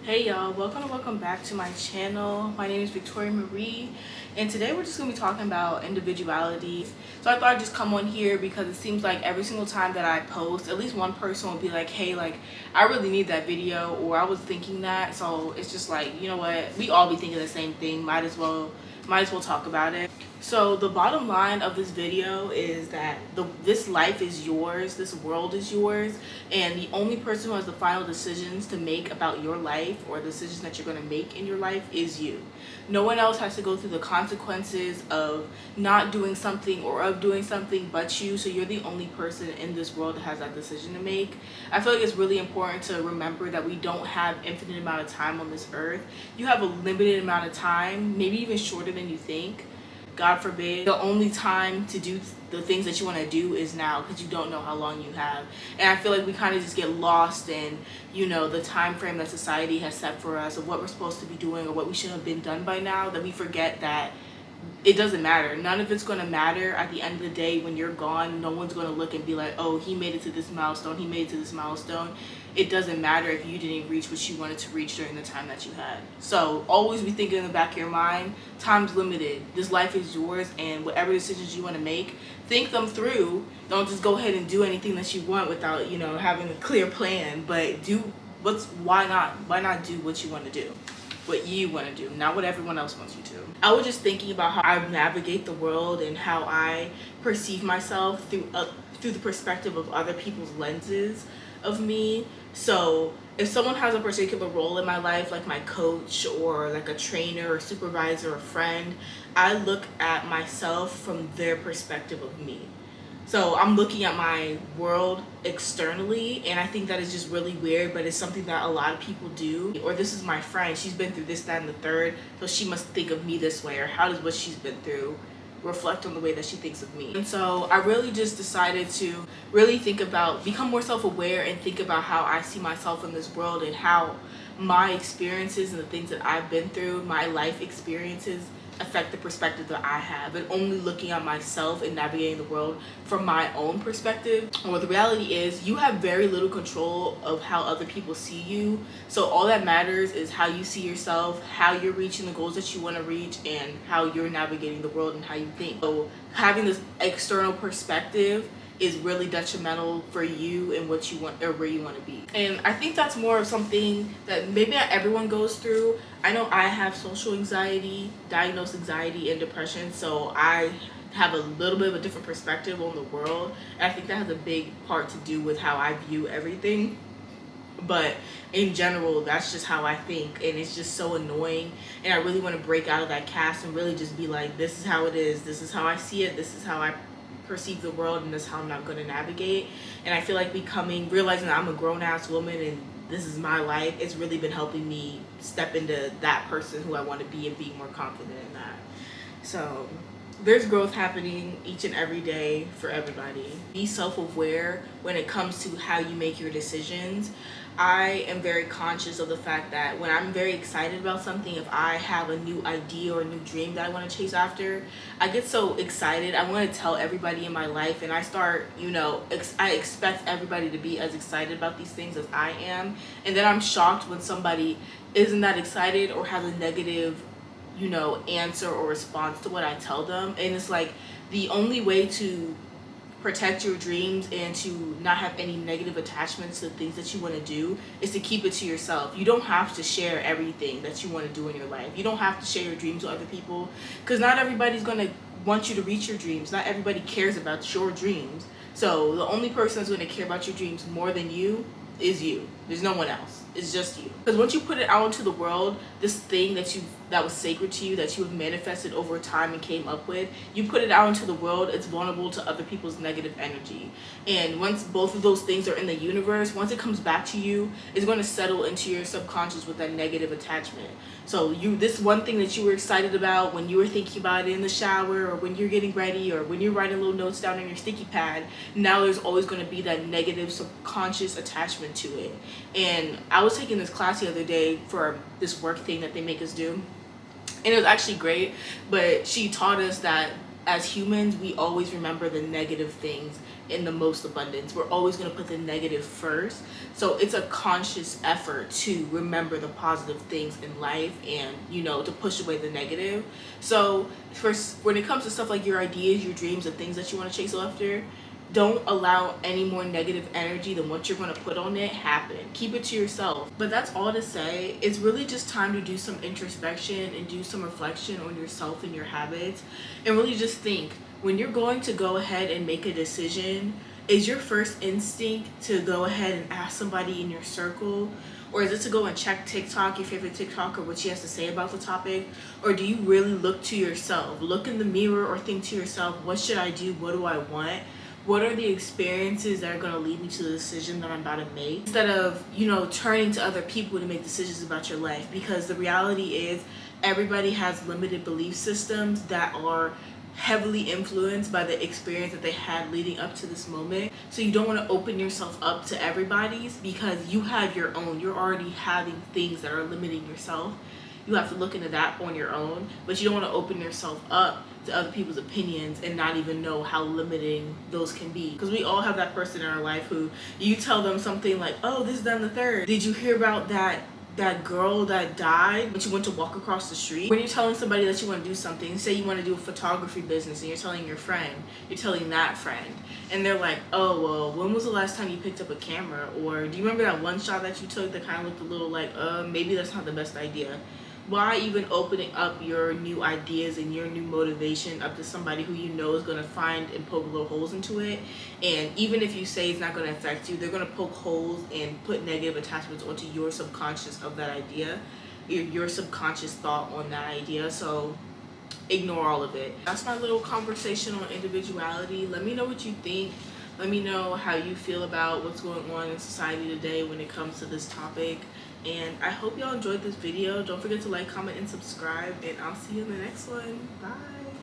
Hey y'all, welcome back to my channel. My name is Victoria Marie, and today we're just gonna be talking about individuality. So I thought I'd just come on here because it seems like every single time that I post, at least one person will be like, hey, like I really need that video, or I was thinking that. So it's just like, you know what, we all be thinking the same thing, might as well talk about it. So the bottom line of this video is that this life is yours, this world is yours, and the only person who has the final decisions to make about your life or decisions that you're going to make in your life is you. No one else has to go through the consequences of not doing something or of doing something but you. So you're the only person in this world that has that decision to make. I feel like it's really important to remember that we don't have infinite amount of time on this earth. You have a limited amount of time, maybe even shorter than you think. God forbid, the only time to do the things that you want to do is now, because you don't know how long you have. And I feel like we kind of just get lost in, the time frame that society has set for us of what we're supposed to be doing or what we should have been done by now, that we forget that it doesn't matter. None of it's going to matter at the end of the day. When you're gone, no one's going to look and be like, oh, he made it to this milestone, he made it to this milestone. It doesn't matter if you didn't reach what you wanted to reach during the time that you had. So always be thinking in the back of your mind, time's limited. This life is yours, and whatever decisions you want to make, think them through. Don't just go ahead and do anything that you want without, having a clear plan. But why not do what you want to do? What you want to do, not what everyone else wants you to. I was just thinking about how I navigate the world and how I perceive myself through the perspective of other people's lenses of me. So if someone has a particular role in my life, like my coach or like a trainer or supervisor or friend, I look at myself from their perspective of me. So I'm looking at my world externally, and I think that is just really weird, but it's something that a lot of people do. Or this is my friend, she's been through this, that, and the third, so she must think of me this way, or how does what she's been through reflect on the way that she thinks of me. And so I really just decided to really become more self-aware and think about how I see myself in this world, and how my experiences and the things that I've been through, my life experiences, affect the perspective that I have, and only looking at myself and navigating the world from my own perspective. Well, the reality is you have very little control of how other people see you. So all that matters is how you see yourself, how you're reaching the goals that you want to reach, and how you're navigating the world and how you think. So having this external perspective is really detrimental for you and what you want or where you want to be. And I think that's more of something that maybe not everyone goes through. I know I have social anxiety, diagnosed anxiety and depression, so I have a little bit of a different perspective on the world. And I think that has a big part to do with how I view everything. But in general, that's just how I think, and it's just so annoying. And I really want to break out of that cast and really just be like, this is how it is, this is how I see it, this is how I perceive the world, and this is how I'm not going to navigate. And I feel like realizing that I'm a grown-ass woman and this is my life, it's really been helping me step into that person who I want to be and be more confident in that. So there's growth happening each and every day for everybody. Be self-aware when it comes to how you make your decisions. I am very conscious of the fact that when I'm very excited about something, if I have a new idea or a new dream that I want to chase after, I get so excited. I want to tell everybody in my life, and I start, I expect everybody to be as excited about these things as I am. And then I'm shocked when somebody isn't that excited or has a negative answer or response to what I tell them. And it's like the only way to protect your dreams and to not have any negative attachments to things that you want to do is to keep it to yourself. You don't have to share everything that you want to do in your life. You don't have to share your dreams with other people, because not everybody's going to want you to reach your dreams. Not everybody cares about your dreams. So the only person that's going to care about your dreams more than you is you. There's no one else. It's just you. Because once you put it out into the world, this thing that was sacred to you, that you have manifested over time and came up with, you put it out into the world, it's vulnerable to other people's negative energy. And once both of those things are in the universe, once it comes back to you, it's going to settle into your subconscious with that negative attachment. So this one thing that you were excited about when you were thinking about it in the shower, or when you're getting ready, or when you're writing little notes down on your sticky pad, now there's always going to be that negative subconscious attachment to it. And I was taking this class the other day for this work thing that they make us do, and it was actually great, but she taught us that as humans, we always remember the negative things in the most abundance. We're always going to put the negative first. So it's a conscious effort to remember the positive things in life and, you know, to push away the negative. So first, when it comes to stuff like your ideas, your dreams, the things that you want to chase after, don't allow any more negative energy than what you're going to put on it happen. Keep it to yourself. But that's all to say. It's really just time to do some introspection and do some reflection on yourself and your habits, and really just think, when you're going to go ahead and make a decision, is your first instinct to go ahead and ask somebody in your circle? Or is it to go and check TikTok, your favorite TikToker, what she has to say about the topic? Or do you really look to yourself? Look in the mirror or think to yourself, what should I do? What do I want? What are the experiences that are going to lead me to the decision that I'm about to make? Instead of, you know, turning to other people to make decisions about your life. Because the reality is everybody has limited belief systems that are heavily influenced by the experience that they had leading up to this moment. So you don't want to open yourself up to everybody's, because you have your own. You're already having things that are limiting yourself. You have to look into that on your own, but you don't want to open yourself up to other people's opinions and not even know how limiting those can be. Because we all have that person in our life who you tell them something like, oh, this is done the third. Did you hear about that girl that died when she went to walk across the street? When you're telling somebody that you want to do something, say you want to do a photography business, and you're telling your friend, you're telling that friend, and they're like, oh, well, when was the last time you picked up a camera? Or do you remember that one shot that you took that kind of looked a little like, maybe that's not the best idea? Why even opening up your new ideas and your new motivation up to somebody who you know is going to find and poke little holes into it? And even if you say it's not going to affect you, they're going to poke holes and put negative attachments onto your subconscious of that idea, your subconscious thought on that idea. So ignore all of it. That's my little conversation on individuality. Let me know what you think. Let me know how you feel about what's going on in society today when it comes to this topic. And I hope y'all enjoyed this video. Don't forget to like, comment, and subscribe. And I'll see you in the next one. Bye.